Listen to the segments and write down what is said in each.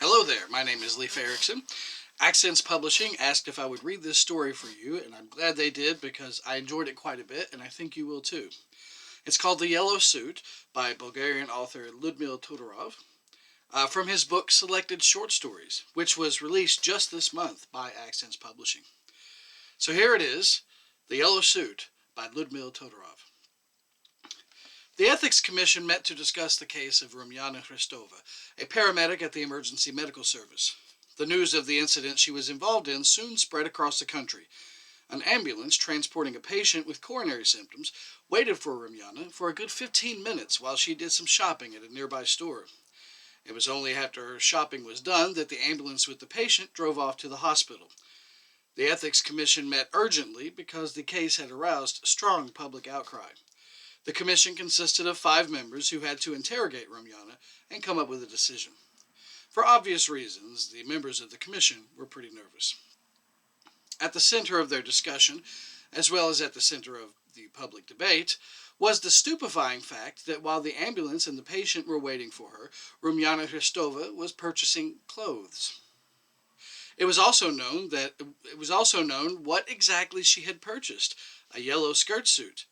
Hello there, my name is Leif Erickson. Accents Publishing asked if I would read this story for you, and I'm glad they did because I enjoyed it quite a bit, and I think you will too. It's called The Yellow Suit by Bulgarian author Ludmil Todorov from his book Selected Short Stories, which was released just this month by Accents Publishing. So here it is, The Yellow Suit by Ludmil Todorov. The Ethics Commission met to discuss the case of Rumyana Hristova, a paramedic at the Emergency Medical Service. The news of the incident she was involved in soon spread across the country. An ambulance transporting a patient with coronary symptoms waited for Rumyana for a good 15 minutes while she did some shopping at a nearby store. It was only after her shopping was done that the ambulance with the patient drove off to the hospital. The Ethics Commission met urgently because the case had aroused strong public outcry. The commission consisted of 5 members who had to interrogate Rumyana and come up with a decision. For obvious reasons, the members of the commission were pretty nervous. At the center of their discussion, as well as at the center of the public debate, was the stupefying fact that while the ambulance and the patient were waiting for her, Rumyana Hristova was purchasing clothes. It was also known what exactly she had purchased: a yellow skirt suit.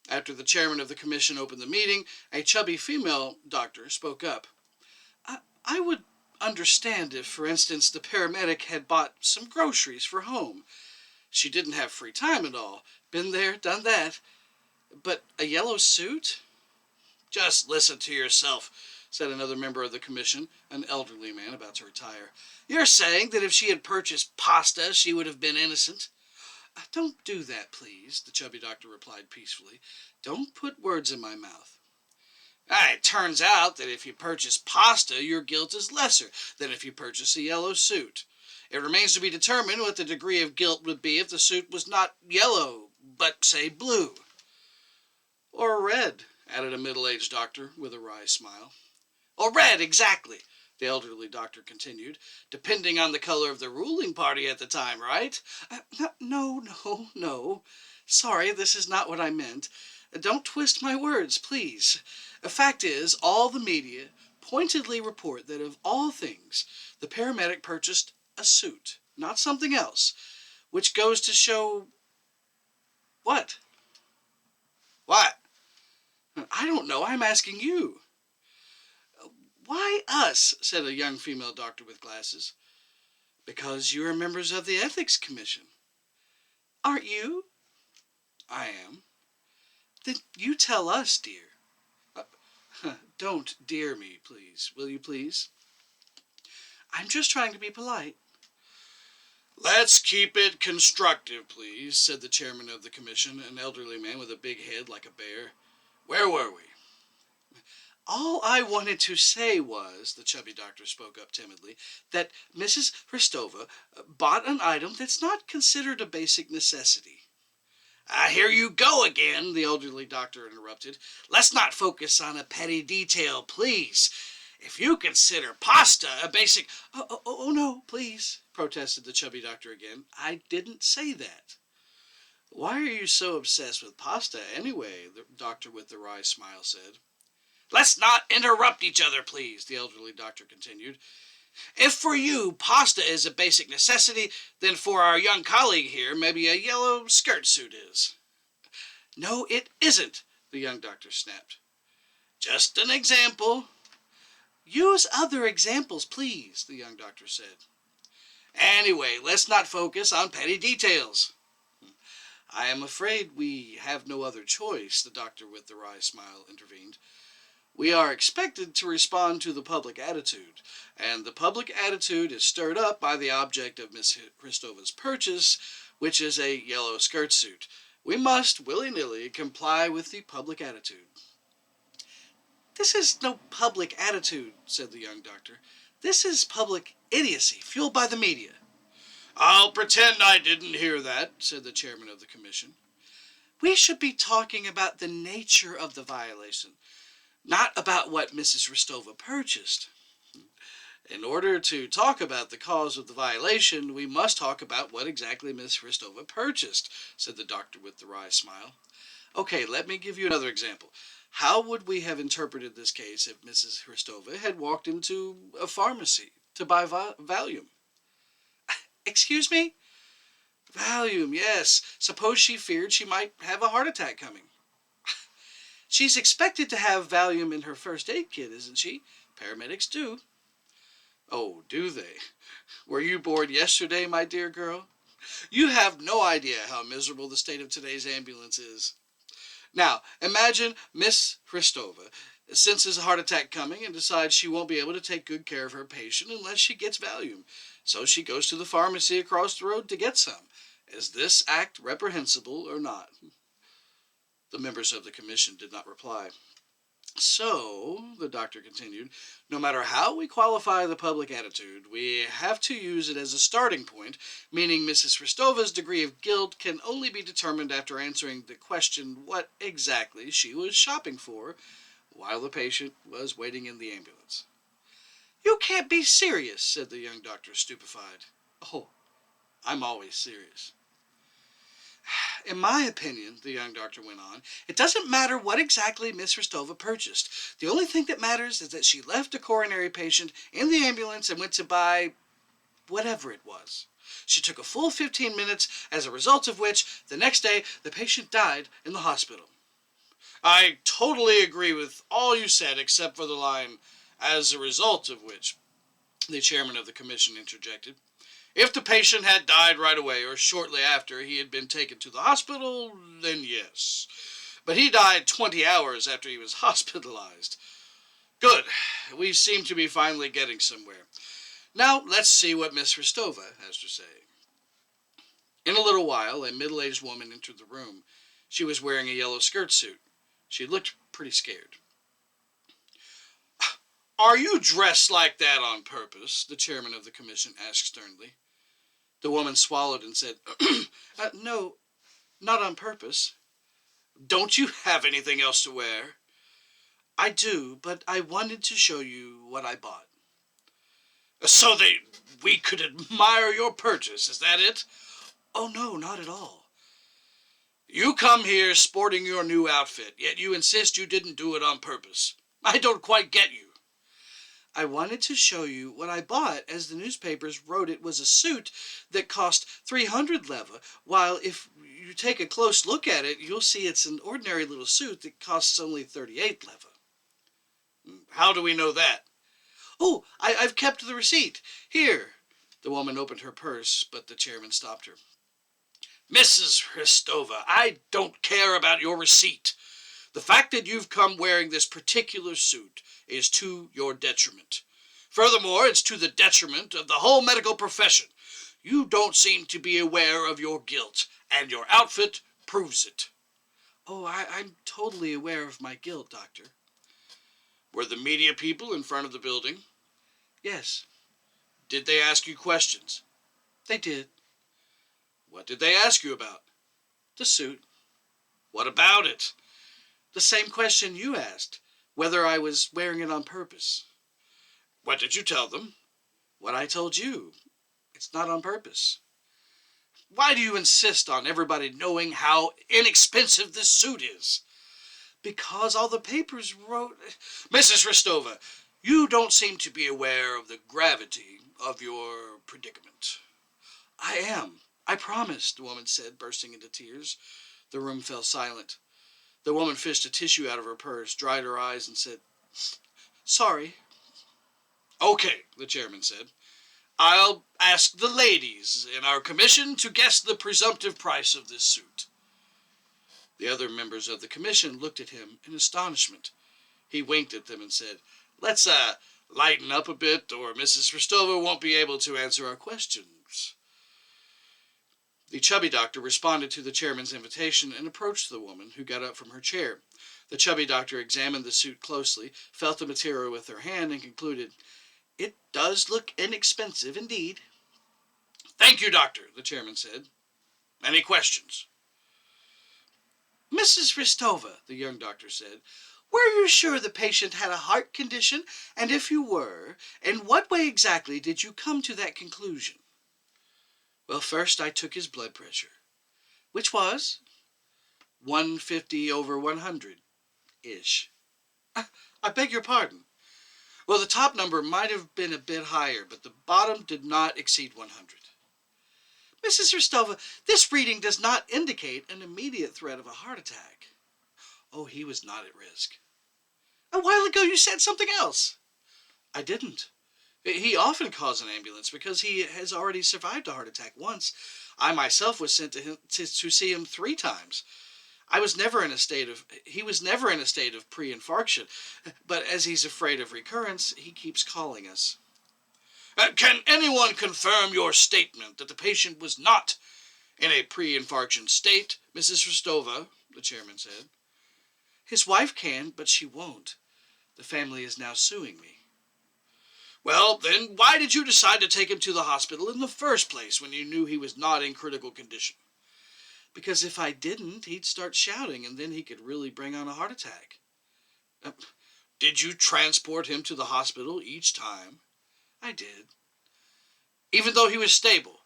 After the chairman of the commission opened the meeting, a chubby female doctor spoke up. I would understand if, for instance, the paramedic had bought some groceries for home. She didn't have free time at all. Been there, done that. But a yellow suit? Just listen to yourself, said another member of the commission, an elderly man about to retire. You're saying that if she had purchased pasta, she would have been innocent? Don't do that, please, the chubby doctor replied peacefully. Don't put words in my mouth. It turns out that if you purchase pasta, your guilt is lesser than if you purchase a yellow suit. It remains to be determined what the degree of guilt would be if the suit was not yellow, but, say, blue. Or red, added a middle-aged doctor with a wry smile. Or red, exactly, the elderly doctor continued, depending on the color of the ruling party at the time, right? No. Sorry, this is not what I meant. Don't twist my words, please. The fact is, all the media pointedly report that of all things, the paramedic purchased a suit, not something else, which goes to show... What? What? I don't know, I'm asking you. Why us? Said a young female doctor with glasses. Because you are members of the Ethics Commission. Aren't you? I am. Then you tell us, dear. Don't dear me, please. Will you please? I'm just trying to be polite. Let's keep it constructive, please, said the chairman of the commission, an elderly man with a big head like a bear. Where were we? All I wanted to say was, the chubby doctor spoke up timidly, that Mrs. Hristova bought an item that's not considered a basic necessity. Here you go again, the elderly doctor interrupted. Let's not focus on a petty detail, please. If you consider pasta a basic... Oh, no, please, protested the chubby doctor again. I didn't say that. Why are you so obsessed with pasta anyway? The doctor with the wry smile said. Let's not interrupt each other, please, the elderly doctor continued. If for you pasta is a basic necessity, then for our young colleague here, maybe a yellow skirt suit is. No, it isn't, the young doctor snapped. Just an example. Use other examples, please, the young doctor said. Anyway, let's not focus on petty details. I am afraid we have no other choice, the doctor with the wry smile intervened. We are expected to respond to the public attitude, and the public attitude is stirred up by the object of Miss Hristova's purchase, which is a yellow skirt suit. We must, willy-nilly, comply with the public attitude. This is no public attitude, said the young doctor. This is public idiocy, fueled by the media. I'll pretend I didn't hear that, said the chairman of the commission. We should be talking about the nature of the violation, not about what Mrs. Hristova purchased. In order to talk about the cause of the violation, we must talk about what exactly Miss Hristova purchased, said the doctor with the wry smile. Okay, let me give you another example. How would we have interpreted this case if Mrs. Hristova had walked into a pharmacy, to buy Valium. Excuse me? Valium, yes. Suppose she feared she might have a heart attack coming. She's expected to have Valium in her first aid kit, isn't she? Paramedics do. Oh, do they? Were you bored yesterday, my dear girl? You have no idea how miserable the state of today's ambulance is. Now, imagine Miss Hristova senses a heart attack coming and decides she won't be able to take good care of her patient unless she gets Valium. So she goes to the pharmacy across the road to get some. Is this act reprehensible or not? The members of the commission did not reply. So, the doctor continued, no matter how we qualify the public attitude, we have to use it as a starting point, meaning Mrs. Hristova's degree of guilt can only be determined after answering the question what exactly she was shopping for while the patient was waiting in the ambulance. You can't be serious, said the young doctor, stupefied. Oh, I'm always serious. In my opinion, the young doctor went on, it doesn't matter what exactly Miss Hristova purchased. The only thing that matters is that she left a coronary patient in the ambulance and went to buy whatever it was. She took a full 15 minutes, as a result of which, the next day, the patient died in the hospital. I totally agree with all you said, except for the line, as a result of which, the chairman of the commission interjected. If the patient had died right away or shortly after he had been taken to the hospital, then yes. But he died 20 hours after he was hospitalized. Good. We seem to be finally getting somewhere. Now let's see what Miss Hristova has to say. In a little while, a middle-aged woman entered the room. She was wearing a yellow skirt suit. She looked pretty scared. Are you dressed like that on purpose? The chairman of the commission asked sternly. The woman swallowed and said, No, not on purpose. Don't you have anything else to wear? I do, but I wanted to show you what I bought. So we could admire your purchase, is that it? Oh, no, not at all. You come here sporting your new outfit, yet you insist you didn't do it on purpose. I don't quite get you. I wanted to show you what I bought, as the newspapers wrote it was a suit that cost 300 leva, while if you take a close look at it, you'll see it's an ordinary little suit that costs only 38 leva. How do we know that? Oh, I've kept the receipt. Here. The woman opened her purse, but the chairman stopped her. Mrs. Hristova, I don't care about your receipt. The fact that you've come wearing this particular suit is to your detriment. Furthermore, it's to the detriment of the whole medical profession. You don't seem to be aware of your guilt, and your outfit proves it. Oh, I'm totally aware of my guilt, Doctor. Were the media people in front of the building? Yes. Did they ask you questions? They did. What did they ask you about? The suit. What about it? The same question you asked, whether I was wearing it on purpose. What did you tell them? What I told you. It's not on purpose. Why do you insist on everybody knowing how inexpensive this suit is? Because all the papers wrote... Mrs. Hristova, you don't seem to be aware of the gravity of your predicament. I am. I promise, the woman said, bursting into tears. The room fell silent. The woman fished a tissue out of her purse, dried her eyes, and said, Sorry. Okay, the chairman said. I'll ask the ladies in our commission to guess the presumptive price of this suit. The other members of the commission looked at him in astonishment. He winked at them and said, Let's lighten up a bit, or Mrs. Hristova won't be able to answer our questions. The chubby doctor responded to the chairman's invitation and approached the woman, who got up from her chair. The chubby doctor examined the suit closely, felt the material with her hand, and concluded, It does look inexpensive indeed. Thank you, doctor, the chairman said. Any questions? Mrs. Hristova, the young doctor said, were you sure the patient had a heart condition? And if you were, in what way exactly did you come to that conclusion? Well, first I took his blood pressure, which was 150/100-ish. I beg your pardon. Well, the top number might have been a bit higher, but the bottom did not exceed 100. Mrs. Ristova, this reading does not indicate an immediate threat of a heart attack. Oh, he was not at risk. A while ago you said something else. I didn't. He often calls an ambulance because he has already survived a heart attack once. I myself was sent to him to see him 3 times. He was never in a state of pre-infarction, but as he's afraid of recurrence, he keeps calling us. Can anyone confirm your statement that the patient was not in a pre-infarction state, Mrs. Ristova? The chairman said. His wife can, but she won't. The family is now suing me. Well, then, why did you decide to take him to the hospital in the first place when you knew he was not in critical condition? Because if I didn't, he'd start shouting, and then he could really bring on a heart attack. Did you transport him to the hospital each time? I did. Even though he was stable?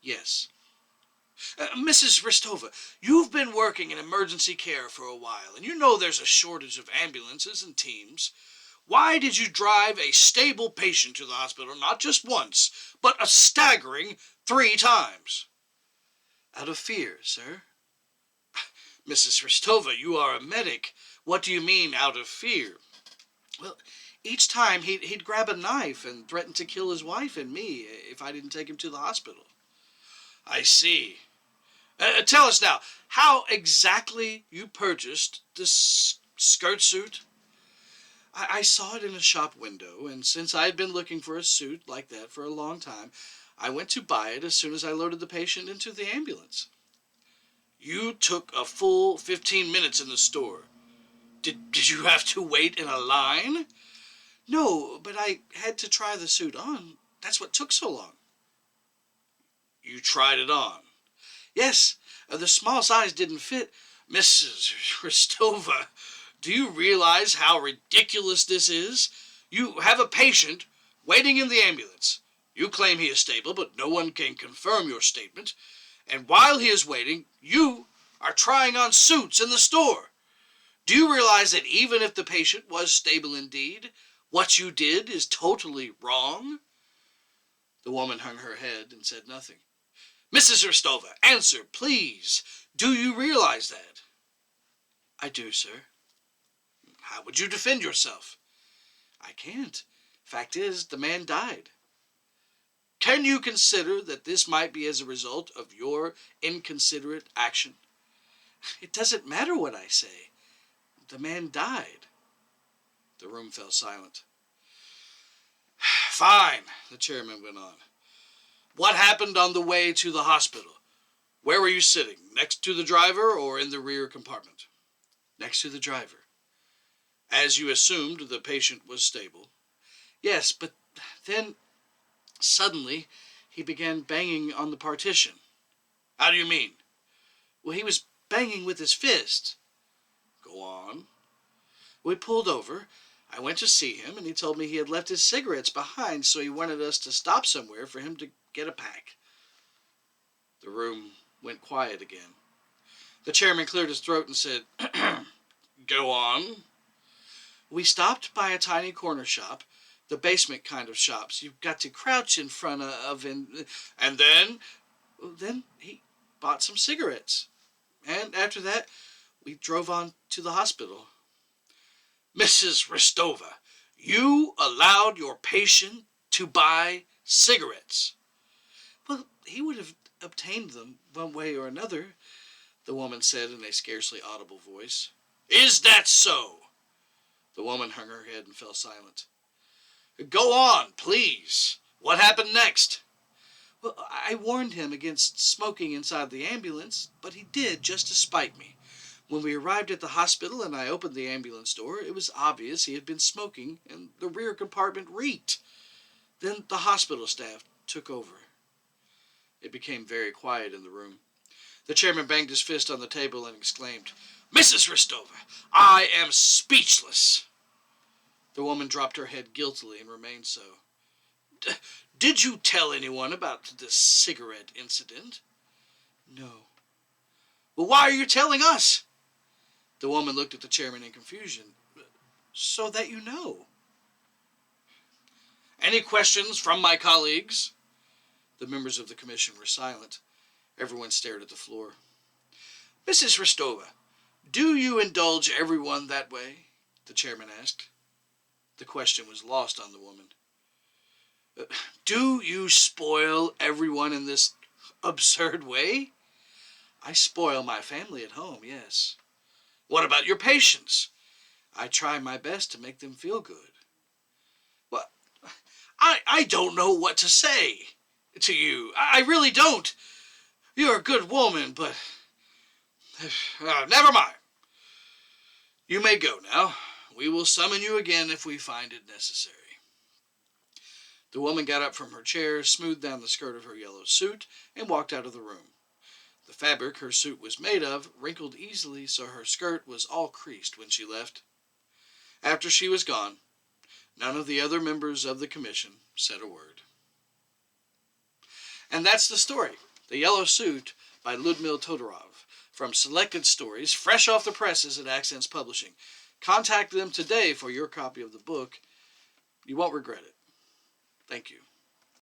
Yes. Mrs. Ristova, you've been working in emergency care for a while, and you know there's a shortage of ambulances and teams. Why did you drive a stable patient to the hospital not just once, but a staggering 3 times? Out of fear, sir. Mrs. Ristova, you are a medic. What do you mean, out of fear? Well, each time he'd grab a knife and threaten to kill his wife and me if I didn't take him to the hospital. I see. Tell us now, how exactly you purchased this skirt suit? I saw it in a shop window, and since I had been looking for a suit like that for a long time, I went to buy it as soon as I loaded the patient into the ambulance. You took a full 15 minutes in the store. Did you have to wait in a line? No, but I had to try the suit on. That's what took so long. You tried it on? Yes, the small size didn't fit. Mrs. Ristova, do you realize how ridiculous this is? You have a patient waiting in the ambulance. You claim he is stable, but no one can confirm your statement. And while he is waiting, you are trying on suits in the store. Do you realize that even if the patient was stable indeed, what you did is totally wrong? The woman hung her head and said nothing. Mrs. Ristova, answer, please. Do you realize that? I do, sir. How would you defend yourself? I can't. Fact is, the man died. Can you consider that this might be as a result of your inconsiderate action? It doesn't matter what I say. The man died. The room fell silent. Fine, the chairman went on. What happened on the way to the hospital? Where were you sitting? Next to the driver or in the rear compartment? Next to the driver. As you assumed, the patient was stable. Yes, but then suddenly he began banging on the partition. How do you mean? Well, he was banging with his fist. Go on. We pulled over. I went to see him, and he told me he had left his cigarettes behind, so he wanted us to stop somewhere for him to get a pack. The room went quiet again. The chairman cleared his throat and said, Go on. We stopped by a tiny corner shop, the basement kind of shops you've got to crouch in front of, and then? Then he bought some cigarettes. And after that, we drove on to the hospital. Mrs. Ristova, you allowed your patient to buy cigarettes. Well, he would have obtained them one way or another, the woman said in a scarcely audible voice. Is that so? The woman hung her head and fell silent. Go on, please. What happened next? Well, I warned him against smoking inside the ambulance, but he did just to spite me. When we arrived at the hospital and I opened the ambulance door, it was obvious he had been smoking, and the rear compartment reeked. Then the hospital staff took over. It became very quiet in the room. The chairman banged his fist on the table and exclaimed, Mrs. Ristova, I am speechless. The woman dropped her head guiltily and remained so. Did you tell anyone about this cigarette incident? No. Well, why are you telling us? The woman looked at the chairman in confusion. So that you know. Any questions from my colleagues? The members of the commission were silent. Everyone stared at the floor. Mrs. Rostova, do you indulge everyone that way? The chairman asked. The question was lost on the woman. Do you spoil everyone in this absurd way? I spoil my family at home, yes. What about your patients? I try my best to make them feel good. Well, I don't know what to say to you. I really don't. You're a good woman, but never mind. You may go now. We will summon you again if we find it necessary. The woman got up from her chair, smoothed down the skirt of her yellow suit, and walked out of the room. The fabric her suit was made of wrinkled easily, so her skirt was all creased when she left. After she was gone, none of the other members of the commission said a word. And that's the story, The Yellow Suit by Ludmil Todorov, from Selected Stories, fresh off the presses at Accents Publishing. Contact them today for your copy of the book. You won't regret it. Thank you.